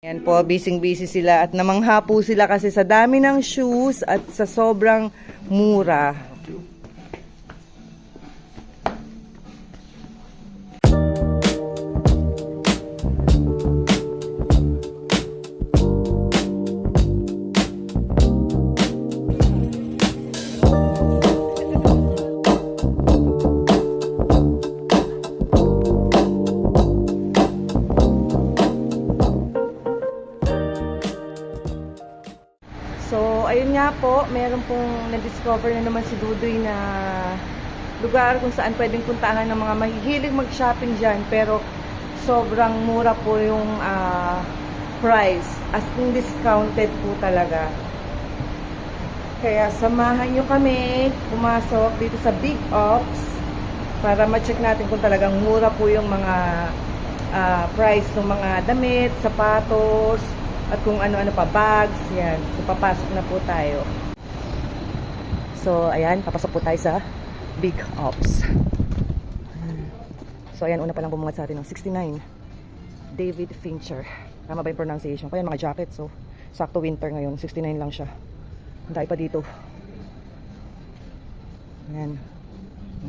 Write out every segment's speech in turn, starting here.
Yan po, busy sila at namangha po sila kasi sa dami ng shoes at sa sobrang mura. So, ayun nga po, meron pong na-discover na naman si Dudoy na lugar kung saan pwedeng puntahan ng mga mahihilig mag-shopping dyan. Pero, sobrang mura po yung price. As in discounted po talaga. Kaya, samahan nyo kami pumasok dito sa Big Ops para ma-check natin kung talagang mura po yung mga price ng mga damit, sapatos, at kung ano-ano pa, bags, yan. So, papasok na po tayo. So, ayan, papasok po tayo sa Big Ops. So, ayan, una pa lang bumungad sa atin ng 69. David Fincher. Tama ba yung pronunciation? Kaya mga jacket, so, sakto winter ngayon. 69 lang siya. Dahil pa dito. Ayan.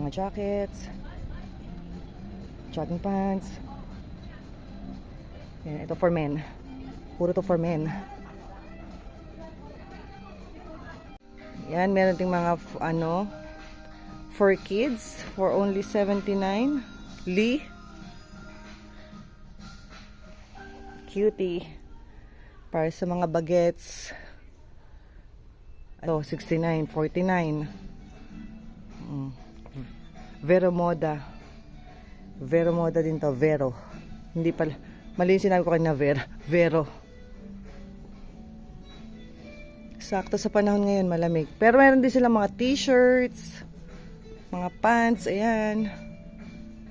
Mga jackets. Jogging pants. Ayan, ito for men. Puro to for men. Yan, meron ding mga for kids for only 79. Lee. Cutie. Para sa mga bagets. Ito, 69, 49. Vero Moda. Vero Moda din to, Vero. Hindi pala, mali yung sinabi ko kanina, Vero. Sakto sa panahon ngayon, malamig. Pero meron din silang mga t-shirts, mga pants, ayan.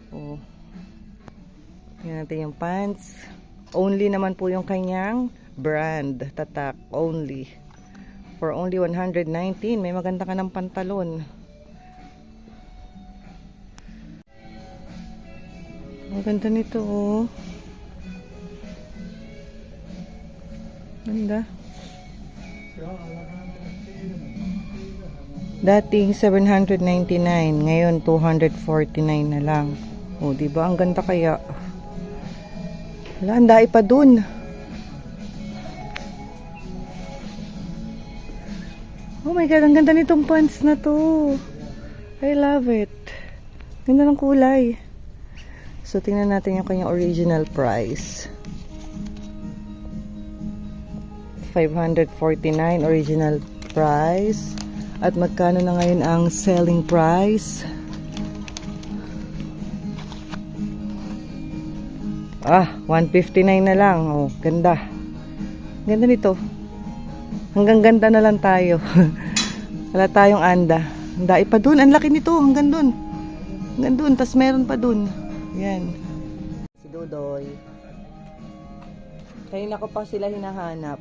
Oh. Tingnan natin yung pants. Only naman po yung kanyang brand, Tatak, only. For only 119, may maganda ka ng pantalon. Ang ganda nito, oh. Ganda. Dating 799, ngayon 249 na lang. Oh, di ba? Ang ganda kaya. Wala, ang dai pa dun. Oh my God, ang ganda nitong pants na to. I love it. Ganda ng kulay. So, tingnan natin yung kanyang original price. 549 original price. At magkano na ngayon ang selling price? 159 na lang. Oh, ganda. Ganda nito. Hanggang ganda na lang tayo. Wala tayong anda. Dai pa dun. Ang laki nito. Hanggang dun. Hanggang dun. Tas meron pa dun. Yan. Si Dudoy. Kanina ko pa sila hinahanap.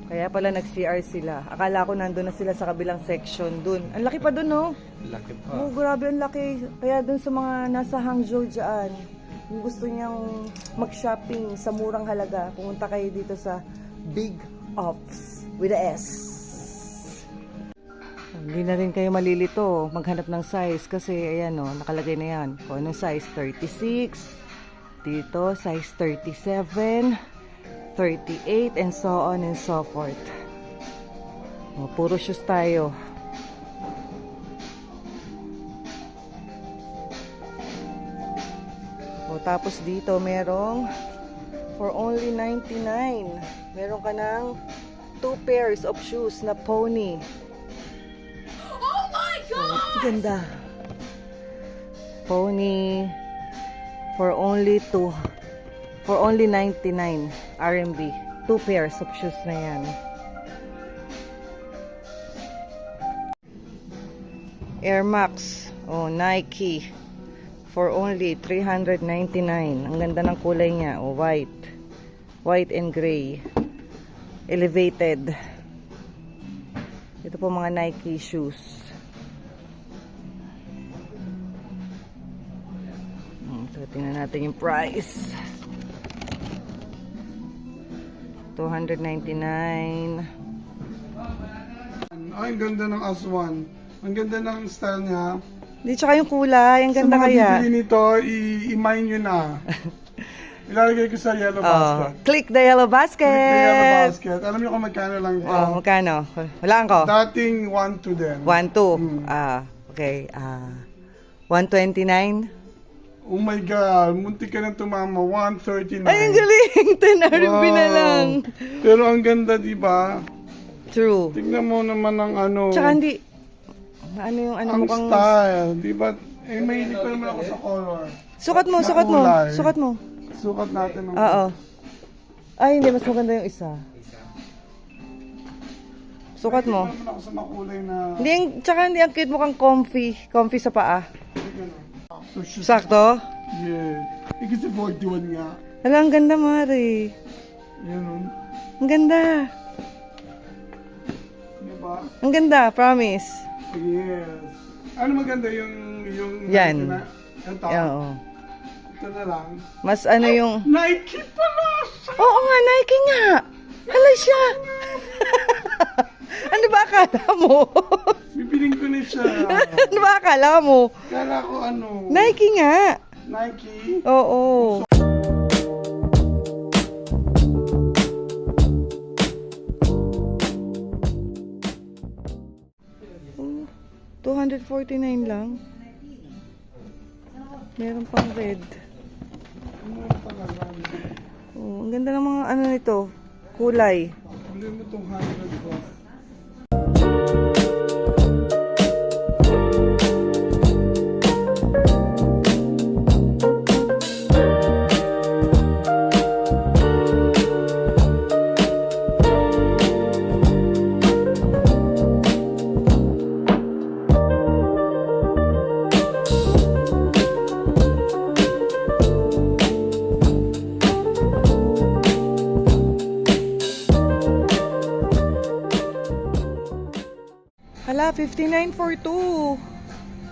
Kaya pala nag-CR sila. Akala ko nandun na sila sa kabilang section dun. Ang laki pa dun, no? Laki pa. Oh, grabe, ang laki. Kaya dun sa mga nasa Hangzhou dyan, kung gusto niyang mag-shopping sa murang halaga, pumunta kayo dito sa Big Ops with a S. Hindi na rin kayo malilito maghanap ng size kasi ayan, oh, nakalagay na yan. Kung anong size, 36. Dito, size 37. 38 and so on and so forth. O, puro shoes tayo. O, tapos dito merong for only 99. Meron ka ng 2 pairs of shoes na pony. Oh my God! O, ganda. Pony for only 99 RMB. 2 pairs of shoes na yan. Air Max. Oh, Nike. For only 399. Ang ganda ng kulay niya. Oh, white. White and gray. Elevated. Ito po mga Nike shoes. So, tingnan natin yung price. 299. Ay, ang ganda ng Aswan. Ang ganda ng style niya. Di, tsaka yung kulay. Ang ganda sa mga kaya. bibili nito, i-mine nyo na. Ilalagay ko sa yellow Oh, basket. click the yellow basket. Click the yellow basket. Alam niyo kung magkano lang ito? Oh, magkano? Walaan ko. Dating 1 to din. 1, 2. Okay. 129. Oh my God, muntik ka nang tumama. 139. Ay, ang galing. 10 RMB na lang. Pero ang ganda, di ba? True. Tignan mo naman ang ano. Tsaka hindi. Ano yung ano ang mukhang... style, di ba? Eh, mahilig pa naman ako sa color. Sukat mo, Na sukat mo. kulay. Sukat mo. Sukat natin ang... Oo. Ay, hindi. Mas maganda yung isa. Sukat mo. Mahilig pa naman ako sa makulay na... Hindi, tsaka hindi ang cute mukhang comfy. Comfy sa paa. So, shoes. Sakto? Yeah. Eh, kasi 41 nga. Hala, ang ganda, Mari. Yan o. Ang ganda. Di ba? Ang ganda, promise. Yes. Ano maganda yung... Yan. Ito. Oo. Ito na lang. Mas ano yung... Nike pala! Oo nga, Nike nga. Hala siya. Ano ba akala mo? Bibiling ko na siya. Ano ba akala mo? Kala ko ano... Nike nga. Nike? Oo. Oh, 249 lang. Meron pang red. Ano talaga? Oh, ang ganda ng mga ano nito. Kulay. Hindi mo itong 100 ko. Hala, 59 for 2.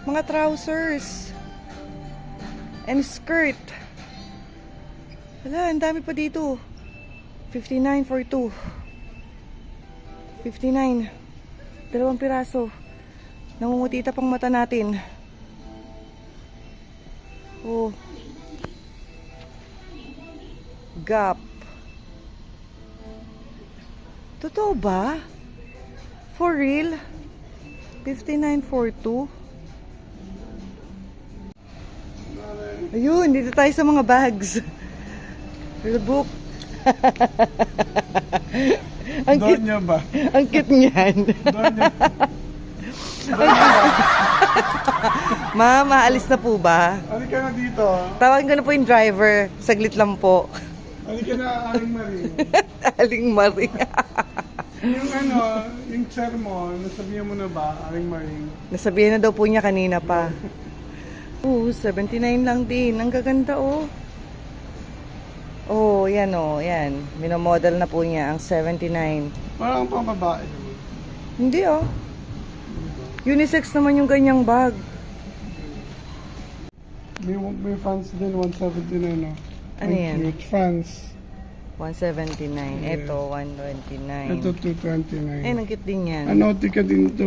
Mga trousers. And skirt. Hala, ang dami pa dito. 59 for 2. 59. 2 piraso. Nangungutita pang mata natin. Oh. Gap. Totoo ba? For real? 5942. Ayun, dito tayo sa mga bags. Rebook. Ang Doon cute, niya ba? ang cute niyan. Doon niya. Ma'am, aalis na po ba? Halika na dito. Tawagin ko na po yung driver. Saglit lang po. Halika na, Aling Marie. Aling Marie. Yung ano, yung chair mo, nasabihan mo na ba, Aling Marie? Nasabihan na daw po niya kanina pa. 79 lang din. Ang gaganda, oh. Oh, yan, oh. Yan. Minomodel na po niya ang 79. Parang pang babae naman. Hindi, oh. Unisex naman yung ganyang bag. May fans din, 179 no? Ano yan? Cute fans. 179. Yeah. Ito, 129. Ito 229. Eh, ang cute din yan. Ano, tika din to.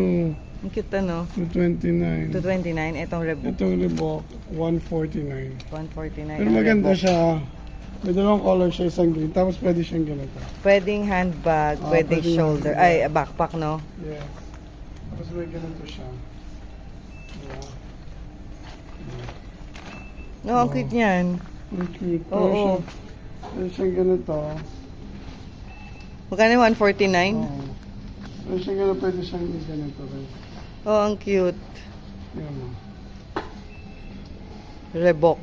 Ang cute, ano? 229. 229. Itong Reebok. Itong Reebok, 149. 149. Pero ang maganda Reebok. siya. May dalawang color siya, isang green. Tapos pwede siyang ganito. Pwedeng handbag, pwedeng pwedeng shoulder. handbag. Ay, backpack, no? Yes. Tapos may ganito siya. Yeah. No, ang cute niyan. Ang cute. Oo. Pwede siyang ganito. Magkano yung 149? Oo. Pwede siyang ganito, pwede siyang ganito rin. Oh, ang cute. Yan mo. Reebok.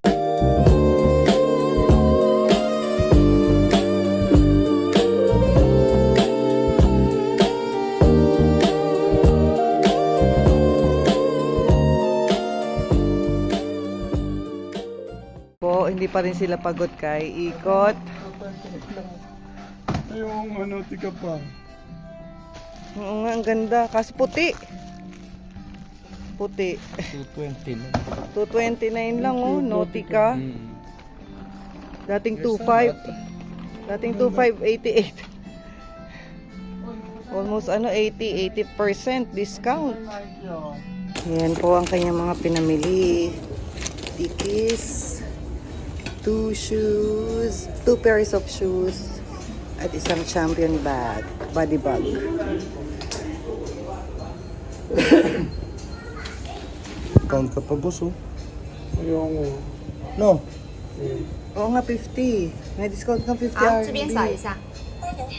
Po, hindi pa rin sila pagod kay ikot. Yung ano, tika pa. Oo nga, ang ganda. Kaso puti. Puti. 220 lang. 229 lang, oh. Nautica. Dating 25. Dating 2588. Almost 80% discount. Nike oh. Yan po ang kanyang mga pinamili. Dikis, 2 shoes, 2 pairs of shoes, at isang champion bag, body bag. Count ka pa, boss, oh. Ayoko. No. Oo nga, 50. May discount ng 50 好， RMB. 这边扫一下。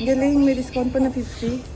Galing, may discount pa na 50.